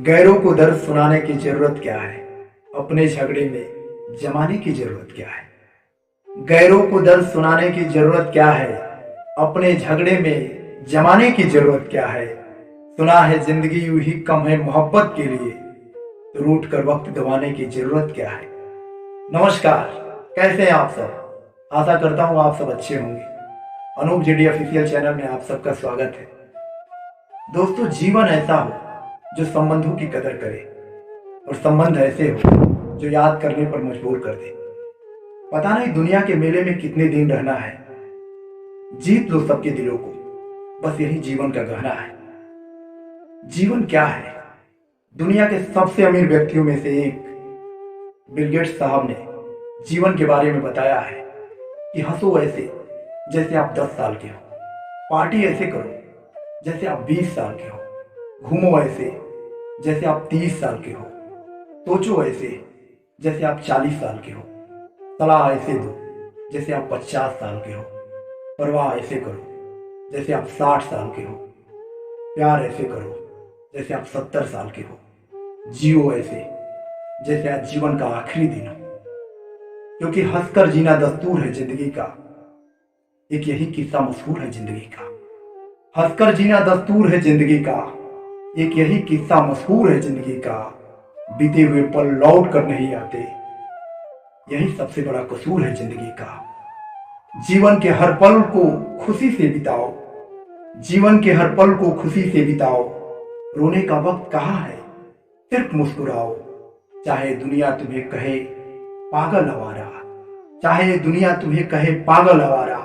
गैरों को दर्द सुनाने की जरूरत क्या है, अपने झगड़े में जमाने की जरूरत क्या है। गैरों को दर्द सुनाने की जरूरत क्या है, अपने झगड़े में जमाने की जरूरत क्या है। सुना है जिंदगी यूं ही कम है मोहब्बत के लिए, तो रूठ कर वक्त गंवाने की जरूरत क्या है। नमस्कार, कैसे हैं आप सब। आशा करता हूं आप सब अच्छे होंगे। अनूप जीडी ऑफिशियल चैनल में आप सबका स्वागत है। दोस्तों, जीवन ऐसा हो जो संबंधों की कदर करे और संबंध ऐसे हो जो याद करने पर मजबूर कर दे। पता नहीं दुनिया के मेले में कितने दिन रहना है, जीत लो सबके दिलों को, बस यही जीवन का गहना है। जीवन क्या है। दुनिया के सबसे अमीर व्यक्तियों में से एक बिल गेट्स साहब ने जीवन के बारे में बताया है कि हंसो ऐसे जैसे आप 10 साल के हो, पार्टी ऐसे करो जैसे आप 20 साल के हो, घूमो ऐसे जैसे आप 30 साल के हो, सोचो ऐसे जैसे आप 40 साल के हो, सलाह ऐसे दो जैसे आप 50 साल के हो, परवाह ऐसे करो जैसे आप 60 साल के हो, प्यार ऐसे करो जैसे आप 70 साल के हो, जियो ऐसे जैसे आज जीवन का आखिरी दिन हो। क्योंकि हंसकर जीना दस्तूर है जिंदगी का, एक यही किस्सा मशहूर है जिंदगी का। हंसकर जीना दस्तूर है जिंदगी का, एक यही किस्सा मशहूर है जिंदगी का। बीते हुए पल लौट कर नहीं आते, यही सबसे बड़ा कसूर है जिंदगी का। जीवन के हर पल को खुशी से बिताओ, जीवन के हर पल को खुशी से बिताओ। रोने का वक्त कहाँ है, सिर्फ मुस्कुराओ। चाहे दुनिया तुम्हें कहे पागल आवारा, चाहे दुनिया तुम्हें कहे पागल आवारा,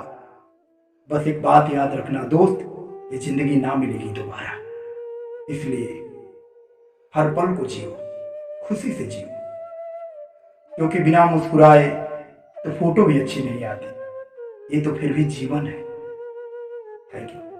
बस एक बात याद रखना दोस्त, ये जिंदगी ना मिलेगी दोबारा। इसलिए हर पल को जियो, खुशी से जियो, क्योंकि बिना मुस्कुराए तो फोटो भी अच्छी नहीं आती। ये तो फिर भी जीवन है। Thank you.